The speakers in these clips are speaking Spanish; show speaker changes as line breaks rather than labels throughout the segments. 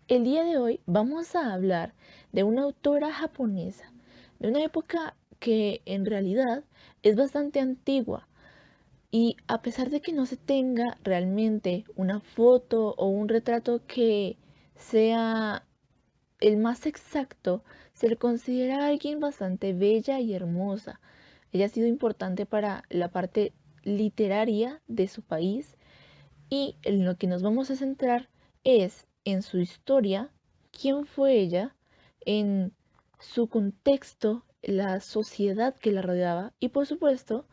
El día de hoy vamos a hablar de una autora japonesa, de una época que en realidad es bastante antigua y a pesar de que no se tenga realmente una foto o un retrato que sea el más exacto, se le considera a alguien bastante bella y hermosa. Ella ha sido importante para la parte literaria de su país y en lo que nos vamos a centrar es en su historia, quién fue ella, en su contexto, la sociedad que la rodeaba y por supuesto,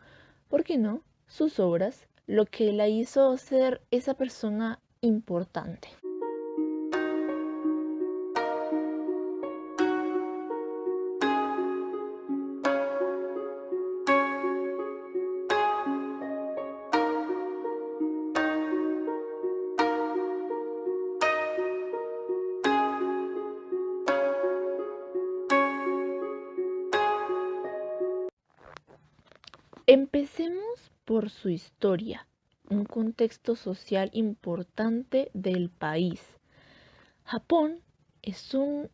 ¿por qué no?, sus obras, lo que la hizo ser esa persona importante. Empecemos por su historia, un contexto social importante del país. Japón es un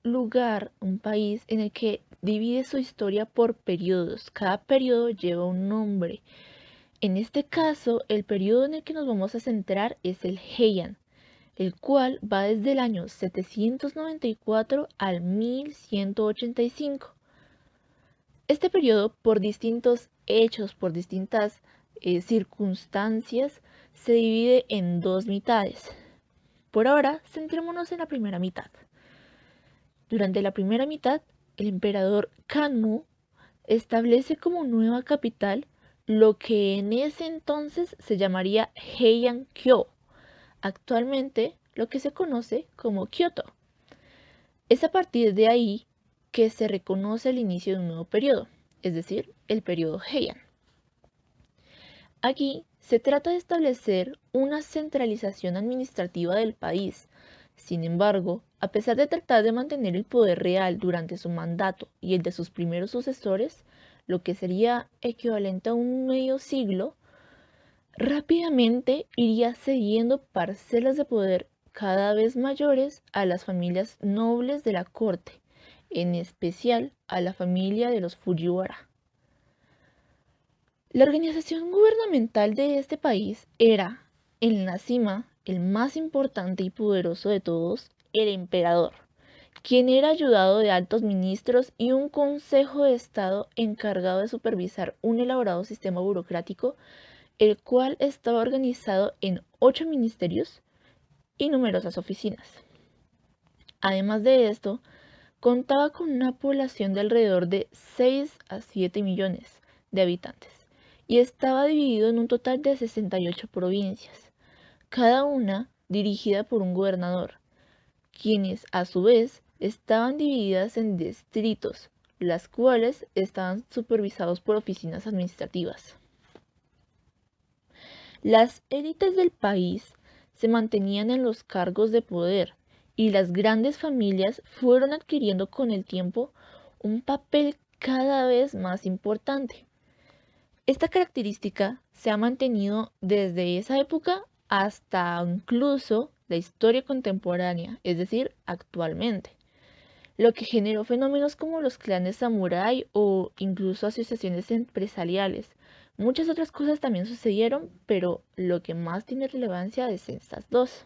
lugar, un país en el que divide su historia por periodos. Cada periodo lleva un nombre. En este caso, el periodo en el que nos vamos a centrar es el Heian, el cual va desde el año 794 al 1185. Este periodo, por distintos hechos, por distintas circunstancias, se divide en dos mitades. Por ahora, centrémonos en la primera mitad. Durante la primera mitad, el emperador Kanmu establece como nueva capital lo que en ese entonces se llamaría Heian-kyo, actualmente lo que se conoce como Kioto. Es a partir de ahí que se reconoce el inicio de un nuevo periodo, es decir, el periodo Heian. Aquí se trata de establecer una centralización administrativa del país. Sin embargo, a pesar de tratar de mantener el poder real durante su mandato y el de sus primeros sucesores, lo que sería equivalente a un medio siglo, rápidamente iría cediendo parcelas de poder cada vez mayores a las familias nobles de la corte, en especial a la familia de los Fujiwara. La organización gubernamental de este país era, en la cima, el más importante y poderoso de todos, el emperador, quien era ayudado de altos ministros y un consejo de estado encargado de supervisar un elaborado sistema burocrático, el cual estaba organizado en 8 ministerios y numerosas oficinas. Además de esto, contaba con una población de alrededor de 6 a 7 millones de habitantes y estaba dividido en un total de 68 provincias, cada una dirigida por un gobernador, quienes a su vez estaban divididas en distritos, las cuales estaban supervisados por oficinas administrativas. Las élites del país se mantenían en los cargos de poder y las grandes familias fueron adquiriendo con el tiempo un papel cada vez más importante. Esta característica se ha mantenido desde esa época hasta incluso la historia contemporánea, es decir, actualmente, lo que generó fenómenos como los clanes samurái o incluso asociaciones empresariales. Muchas otras cosas también sucedieron, pero lo que más tiene relevancia es estas dos.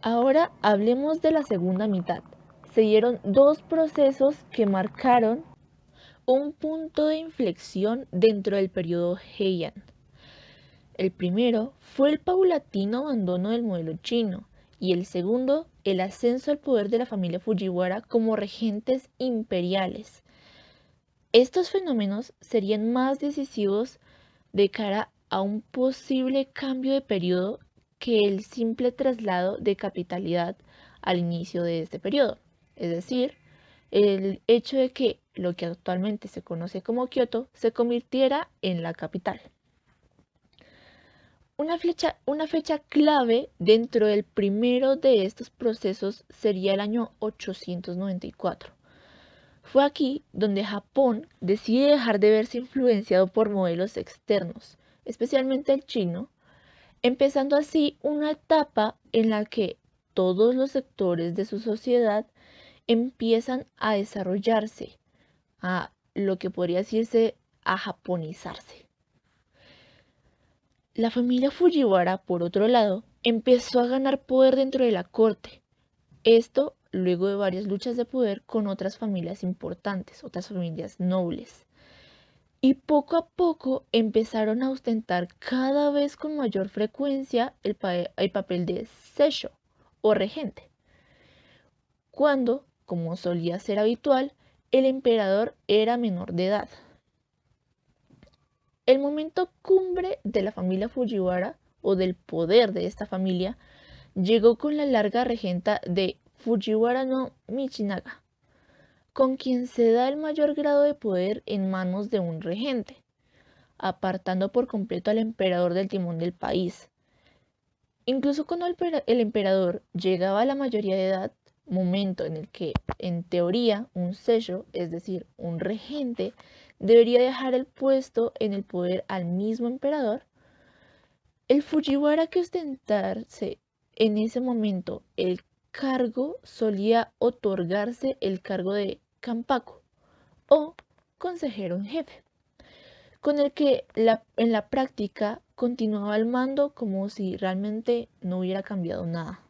Ahora hablemos de la segunda mitad. Se dieron dos procesos que marcaron un punto de inflexión dentro del periodo Heian. El primero fue el paulatino abandono del modelo chino y el segundo, el ascenso al poder de la familia Fujiwara como regentes imperiales. Estos fenómenos serían más decisivos de cara a un posible cambio de periodo que el simple traslado de capitalidad al inicio de este periodo. Es decir, el hecho de que lo que actualmente se conoce como Kioto, se convirtiera en la capital. Una fecha clave dentro del primero de estos procesos sería el año 894. Fue aquí donde Japón decide dejar de verse influenciado por modelos externos, especialmente el chino, empezando así una etapa en la que todos los sectores de su sociedad empiezan a desarrollarse, a lo que podría decirse a japonizarse. La familia Fujiwara, por otro lado, empezó a ganar poder dentro de la corte. Esto luego de varias luchas de poder con otras familias importantes, otras familias nobles. Y poco a poco empezaron a ostentar cada vez con mayor frecuencia el papel de seisho o regente, cuando, como solía ser habitual, el emperador era menor de edad. El momento cumbre de la familia Fujiwara o del poder de esta familia llegó con la larga regenta de Fujiwara no Michinaga, con quien se da el mayor grado de poder en manos de un regente, apartando por completo al emperador del timón del país. Incluso cuando el emperador llegaba a la mayoría de edad, momento en el que, en teoría, un seisho, es decir, un regente, debería dejar el puesto en el poder al mismo emperador, el Fujiwara que ostentarse en ese momento el cargo solía otorgarse el cargo de Kanpaku o consejero en jefe, con el que en la práctica continuaba al mando como si realmente no hubiera cambiado nada.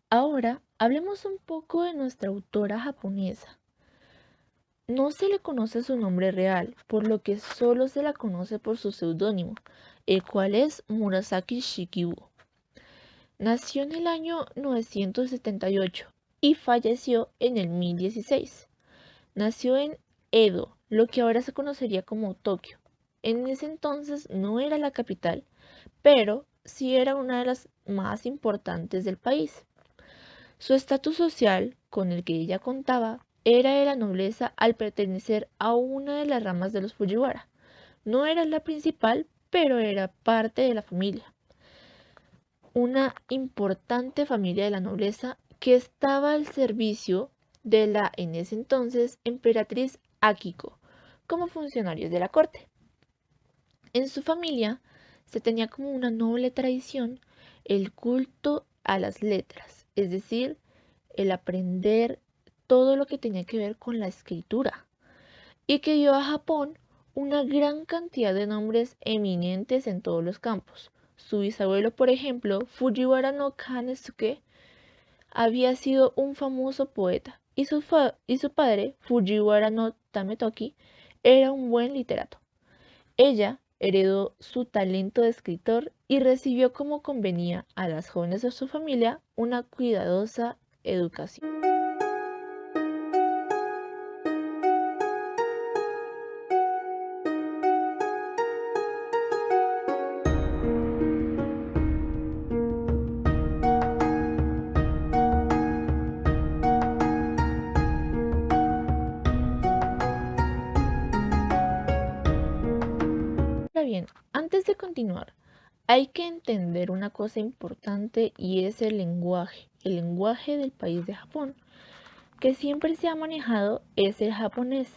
Ahora hablemos un poco de nuestra autora japonesa. No se le conoce su nombre real, por lo que solo se la conoce por su seudónimo, el cual es Murasaki Shikibu. Nació en el año 978 y falleció en el 1016. Nació en Edo, lo que ahora se conocería como Tokio. En ese entonces no era la capital, pero sí era una de las más importantes del país. Su estatus social, con el que ella contaba, era de la nobleza al pertenecer a una de las ramas de los Fujiwara. No era la principal, pero era parte de la familia. Una importante familia de la nobleza que estaba al servicio de la, en ese entonces, emperatriz Akiko, como funcionarios de la corte. En su familia se tenía como una noble tradición el culto a las letras, es decir, el aprender todo lo que tenía que ver con la escritura, y que dio a Japón una gran cantidad de nombres eminentes en todos los campos. Su bisabuelo, por ejemplo, Fujiwara no Kanesuke, había sido un famoso poeta, y su padre, Fujiwara no Tametoki, era un buen literato. Ella heredó su talento de escritor y recibió como convenía a las jóvenes de su familia una cuidadosa educación. Ahora bien, antes de continuar, hay que entender una cosa importante y es el lenguaje del país de Japón, que siempre se ha manejado es el japonés.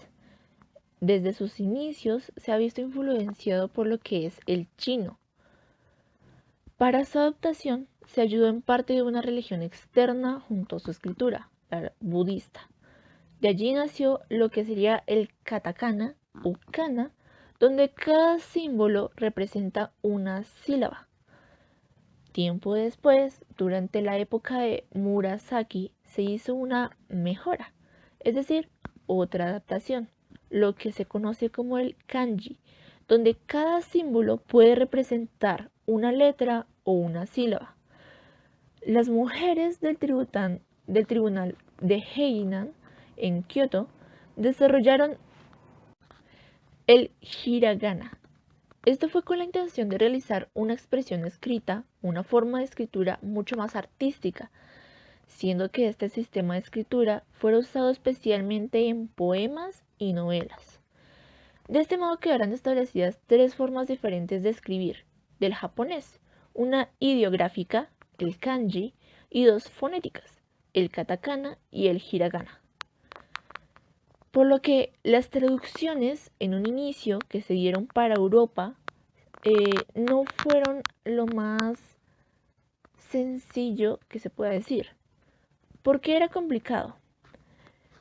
Desde sus inicios se ha visto influenciado por lo que es el chino. Para su adaptación se ayudó en parte de una religión externa junto a su escritura, la budista. De allí nació lo que sería el katakana o kana, donde cada símbolo representa una sílaba. Tiempo después, durante la época de Murasaki, se hizo una mejora, es decir, otra adaptación, lo que se conoce como el kanji, donde cada símbolo puede representar una letra o una sílaba. Las mujeres del del Tribunal de Heian en Kioto desarrollaron el hiragana. Esto fue con la intención de realizar una expresión escrita, una forma de escritura mucho más artística, siendo que este sistema de escritura fuera usado especialmente en poemas y novelas. De este modo quedarán establecidas tres formas diferentes de escribir del japonés, una ideográfica, el kanji, y dos fonéticas, el katakana y el hiragana. Por lo que las traducciones en un inicio que se dieron para Europa no fueron lo más sencillo que se pueda decir, porque era complicado.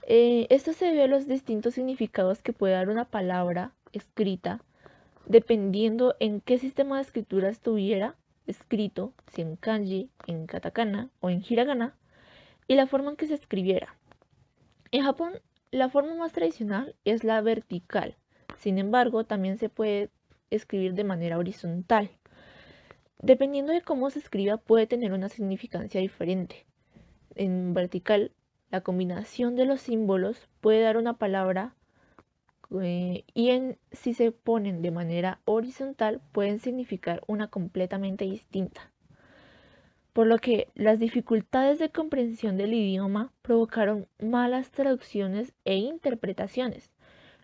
Esto se debe a los distintos significados que puede dar una palabra escrita, dependiendo en qué sistema de escritura estuviera escrito, si en kanji, en katakana o en hiragana, y la forma en que se escribiera. En Japón, la forma más tradicional es la vertical. Sin embargo, también se puede escribir de manera horizontal. Dependiendo de cómo se escriba, puede tener una significancia diferente. En vertical, la combinación de los símbolos puede dar una palabra si se ponen de manera horizontal pueden significar una completamente distinta. Por lo que las dificultades de comprensión del idioma provocaron malas traducciones e interpretaciones,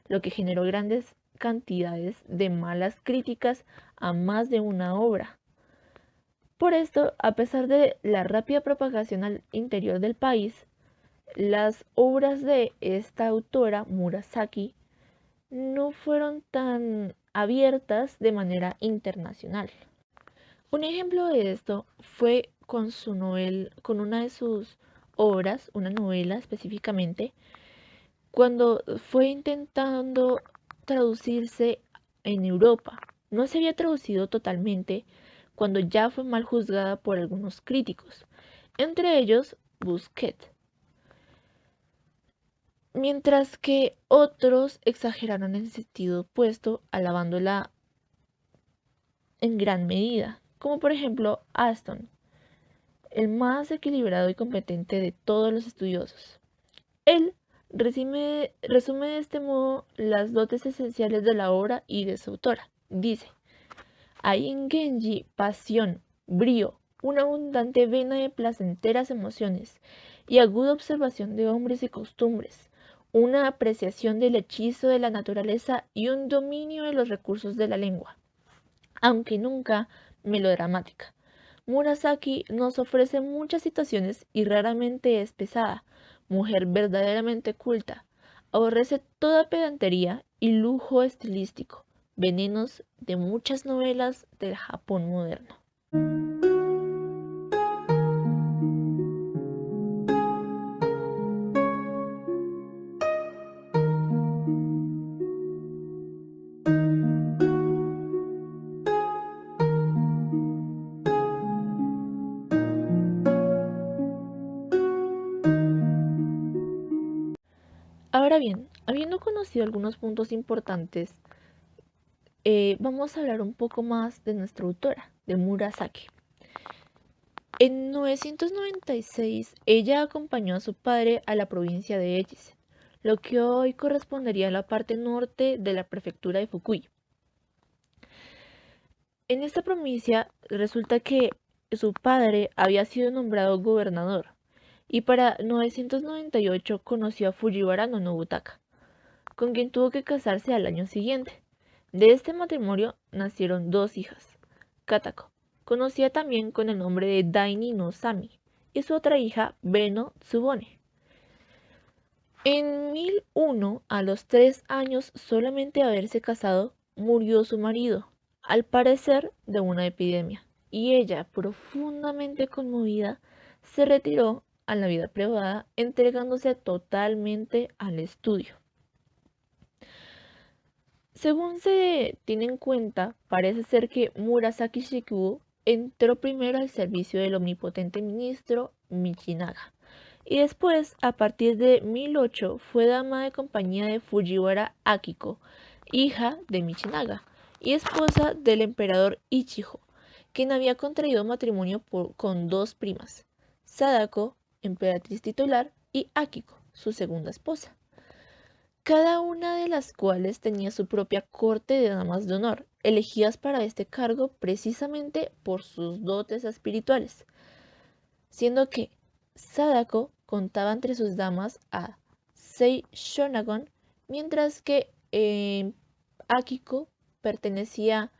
lo que generó grandes cantidades de malas críticas a más de una obra. Por esto, a pesar de la rápida propagación al interior del país, las obras de esta autora, Murasaki, no fueron tan abiertas de manera internacional. Un ejemplo de esto fue con una de sus obras, una novela específicamente, cuando fue intentando traducirse en Europa. No se había traducido totalmente cuando ya fue mal juzgada por algunos críticos, entre ellos Busquet, mientras que otros exageraron en sentido opuesto, alabándola en gran medida, como por ejemplo Aston, el más equilibrado y competente de todos los estudiosos. Él resume de este modo las dotes esenciales de la obra y de su autora. Dice: hay en Genji pasión, brío, una abundante vena de placenteras emociones y aguda observación de hombres y costumbres, una apreciación del hechizo de la naturaleza y un dominio de los recursos de la lengua, aunque nunca melodramática. Murasaki nos ofrece muchas situaciones y raramente es pesada, mujer verdaderamente culta, aborrece toda pedantería y lujo estilístico, venenos de muchas novelas del Japón moderno. Ahora bien, habiendo conocido algunos puntos importantes, vamos a hablar un poco más de nuestra autora, de Murasaki. En 996, ella acompañó a su padre a la provincia de Echize, lo que hoy correspondería a la parte norte de la prefectura de Fukui. En esta provincia resulta que su padre había sido nombrado gobernador y para 998 conoció a Fujiwara no Nobutaka, con quien tuvo que casarse al año siguiente. De este matrimonio nacieron dos hijas, Katako, conocida también con el nombre de Daini no Sami, y su otra hija, Beno Tsubone. En 1001, a los 3 años solamente de haberse casado, murió su marido, al parecer de una epidemia, y ella, profundamente conmovida, se retiró a la vida privada, entregándose totalmente al estudio. Según se tiene en cuenta, parece ser que Murasaki Shikibu entró primero al servicio del omnipotente ministro Michinaga, y después, a partir de 1008, fue dama de compañía de Fujiwara Akiko, hija de Michinaga, y esposa del emperador Ichijo, quien había contraído matrimonio con dos primas, Sadako, emperatriz titular, y Akiko, su segunda esposa, cada una de las cuales tenía su propia corte de damas de honor, elegidas para este cargo precisamente por sus dotes espirituales, siendo que Sadako contaba entre sus damas a Sei Shonagon, mientras que Akiko pertenecía a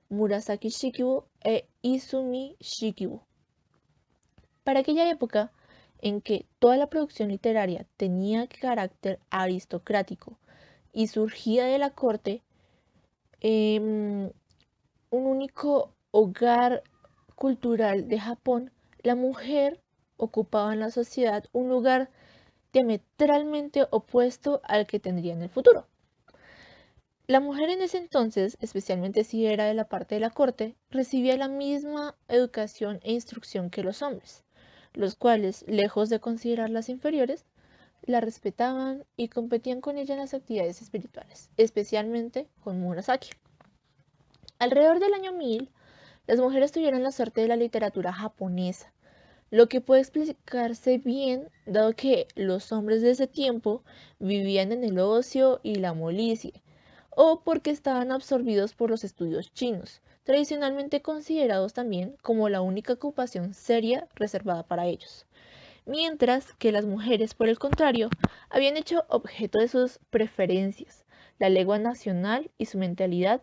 Murasaki Shikibu e Izumi Shikibu. Para aquella época, en que toda la producción literaria tenía carácter aristocrático y surgía de la corte, un único hogar cultural de Japón, la mujer ocupaba en la sociedad un lugar diametralmente opuesto al que tendría en el futuro. La mujer en ese entonces, especialmente si era de la parte de la corte, recibía la misma educación e instrucción que los hombres, los cuales, lejos de considerarlas inferiores, la respetaban y competían con ella en las actividades espirituales, especialmente con Murasaki. Alrededor del año 1000, las mujeres tuvieron la suerte de la literatura japonesa, lo que puede explicarse bien dado que los hombres de ese tiempo vivían en el ocio y la molicie, o porque estaban absorbidos por los estudios chinos, tradicionalmente considerados también como la única ocupación seria reservada para ellos. Mientras que las mujeres, por el contrario, habían hecho objeto de sus preferencias. La lengua nacional y su mentalidad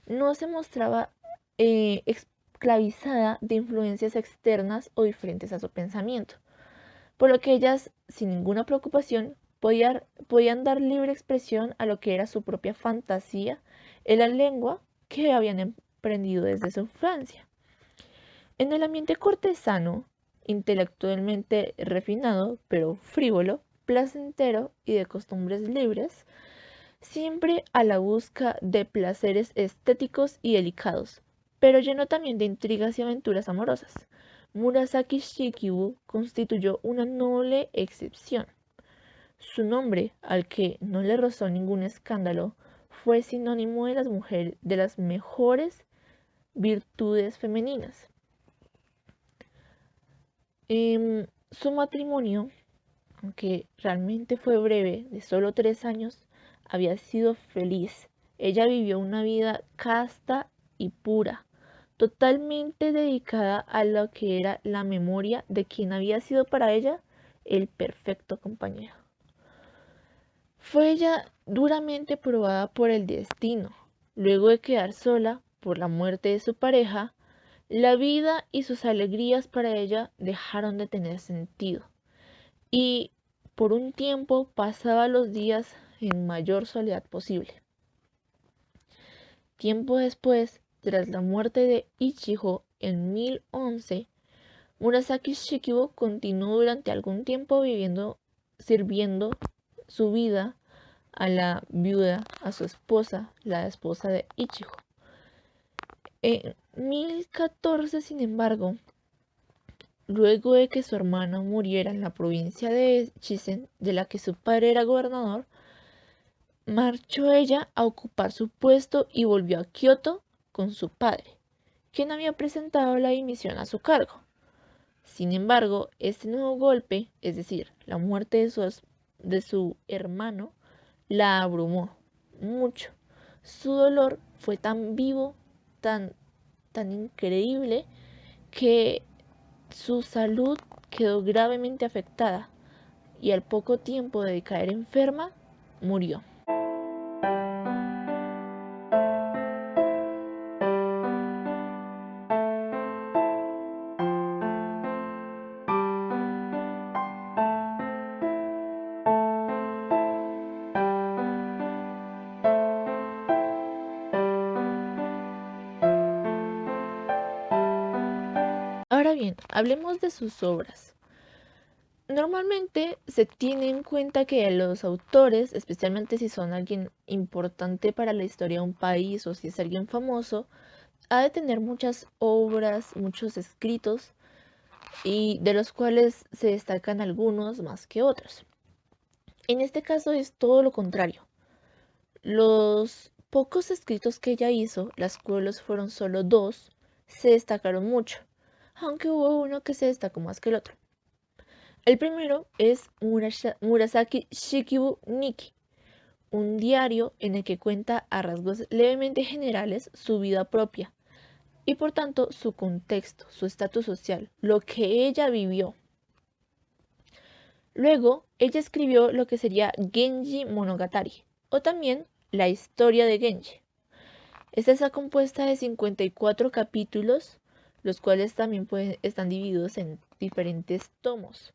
no se mostraba esclavizada de influencias externas o diferentes a su pensamiento, por lo que ellas, sin ninguna preocupación, podían dar libre expresión a lo que era su propia fantasía en la lengua que habían emprendido desde su infancia. En el ambiente cortesano, intelectualmente refinado, pero frívolo, placentero y de costumbres libres, siempre a la busca de placeres estéticos y delicados, pero lleno también de intrigas y aventuras amorosas. Murasaki Shikibu constituyó una noble excepción. Su nombre, al que no le rozó ningún escándalo, fue sinónimo de las mejores virtudes femeninas. Su matrimonio, aunque realmente fue breve, de solo 3 años, había sido feliz. Ella vivió una vida casta y pura, totalmente dedicada a lo que era la memoria de quien había sido para ella el perfecto compañero. Fue ella duramente probada por el destino. Luego de quedar sola por la muerte de su pareja, la vida y sus alegrías para ella dejaron de tener sentido, y por un tiempo pasaba los días en mayor soledad posible. Tiempo después, tras la muerte de Ichijo en 1011, Murasaki Shikibu continuó durante algún tiempo sirviendo su vida a la viuda, a su esposa, la esposa de Ichijo. En 1014, sin embargo, luego de que su hermana muriera en la provincia de Chisen, de la que su padre era gobernador, marchó ella a ocupar su puesto y volvió a Kioto con su padre, quien había presentado la dimisión a su cargo. Sin embargo, este nuevo golpe, es decir, la muerte de su hermano, la abrumó mucho. Su dolor fue tan vivo, tan increíble, que su salud quedó gravemente afectada y al poco tiempo de caer enferma, murió. Ahora bien, hablemos de sus obras. Normalmente se tiene en cuenta que los autores, especialmente si son alguien importante para la historia de un país o si es alguien famoso, ha de tener muchas obras, muchos escritos, y de los cuales se destacan algunos más que otros. En este caso es todo lo contrario. Los pocos escritos que ella hizo, las cuales fueron solo 2, se destacaron mucho, aunque hubo uno que se destacó más que el otro. El primero es Murasaki Shikibu Nikki, un diario en el que cuenta a rasgos levemente generales su vida propia y por tanto su contexto, su estatus social, lo que ella vivió. Luego, ella escribió lo que sería Genji Monogatari, o también la historia de Genji. Esta está compuesta de 54 capítulos, los cuales también están divididos en diferentes tomos.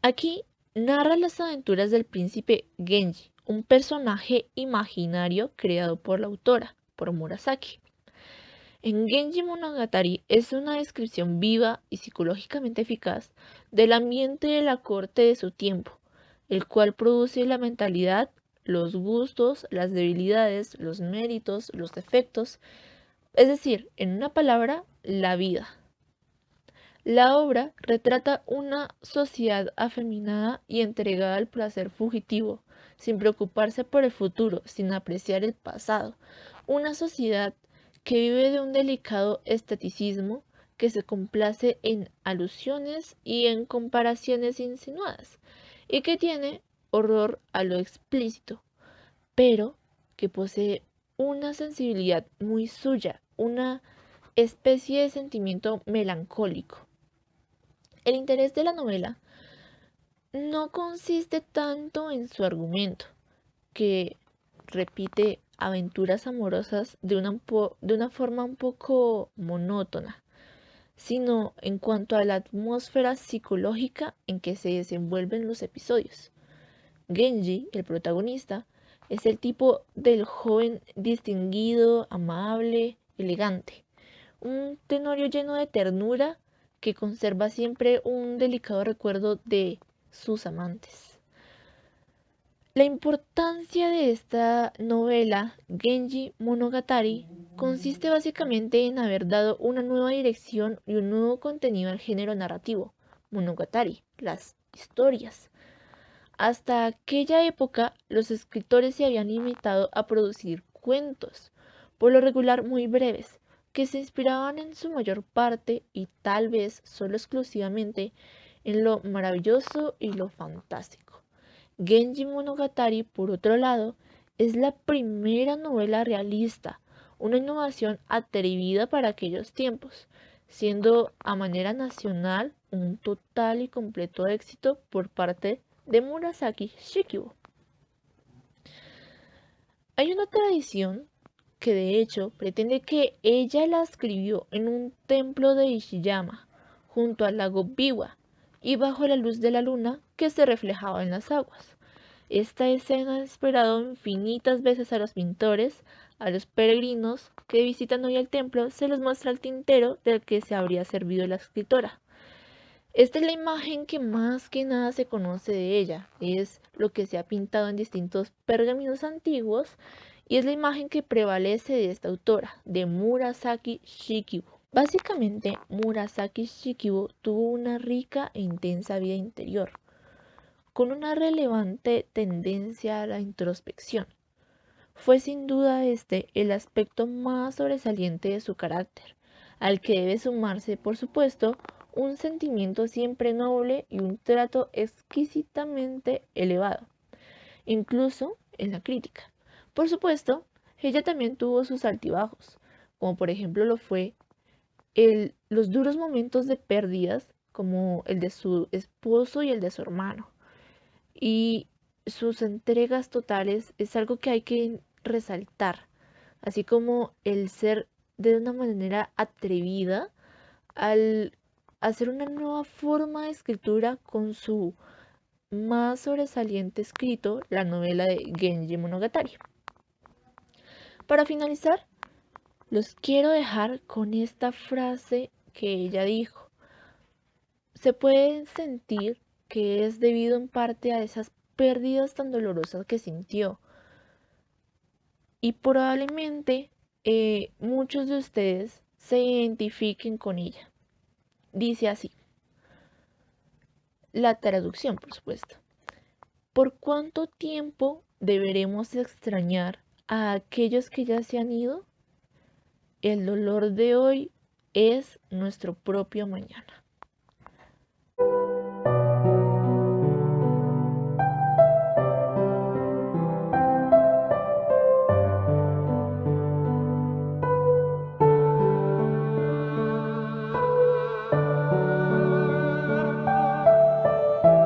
Aquí narra las aventuras del príncipe Genji, un personaje imaginario creado por la autora, por Murasaki. En Genji Monogatari es una descripción viva y psicológicamente eficaz del ambiente de la corte de su tiempo, el cual produce la mentalidad, los gustos, las debilidades, los méritos, los defectos, es decir, en una palabra, la vida. La obra retrata una sociedad afeminada y entregada al placer fugitivo, sin preocuparse por el futuro, sin apreciar el pasado. Una sociedad que vive de un delicado esteticismo, que se complace en alusiones y en comparaciones insinuadas, y que tiene horror a lo explícito, pero que posee una sensibilidad muy suya, una especie de sentimiento melancólico. El interés de la novela no consiste tanto en su argumento, que repite aventuras amorosas de una forma un poco monótona, sino en cuanto a la atmósfera psicológica en que se desenvuelven los episodios. Genji, el protagonista, es el tipo del joven distinguido, amable, elegante, un tenorio lleno de ternura que conserva siempre un delicado recuerdo de sus amantes. La importancia de esta novela, Genji Monogatari, consiste básicamente en haber dado una nueva dirección y un nuevo contenido al género narrativo, Monogatari, las historias. Hasta aquella época, los escritores se habían limitado a producir cuentos, por lo regular muy breves, que se inspiraban en su mayor parte y tal vez solo exclusivamente en lo maravilloso y lo fantástico. Genji Monogatari, por otro lado, es la primera novela realista, una innovación atrevida para aquellos tiempos, siendo a manera nacional un total y completo éxito por parte de Murasaki Shikibu. Hay una tradición que de hecho pretende que ella la escribió en un templo de Ishiyama, junto al lago Biwa, y bajo la luz de la luna que se reflejaba en las aguas. Esta escena ha inspirado infinitas veces a los pintores, a los peregrinos que visitan hoy el templo, se les muestra el tintero del que se habría servido la escritora. Esta es la imagen que más que nada se conoce de ella, es lo que se ha pintado en distintos pergaminos antiguos y es la imagen que prevalece de esta autora, de Murasaki Shikibu. Básicamente, Murasaki Shikibu tuvo una rica e intensa vida interior, con una relevante tendencia a la introspección. Fue sin duda este el aspecto más sobresaliente de su carácter, al que debe sumarse, por supuesto, un sentimiento siempre noble y un trato exquisitamente elevado, incluso en la crítica. Por supuesto, ella también tuvo sus altibajos, como por ejemplo lo fue los duros momentos de pérdidas, como el de su esposo y el de su hermano. Y sus entregas totales es algo que hay que resaltar, así como el ser de una manera atrevida al hacer una nueva forma de escritura con su más sobresaliente escrito, la novela de Genji Monogatari. Para finalizar, los quiero dejar con esta frase que ella dijo. Se puede sentir que es debido en parte a esas pérdidas tan dolorosas que sintió. Y probablemente muchos de ustedes se identifiquen con ella. Dice así, la traducción, por supuesto. ¿Por cuánto tiempo deberemos extrañar a aquellos que ya se han ido? El dolor de hoy es nuestro propio mañana.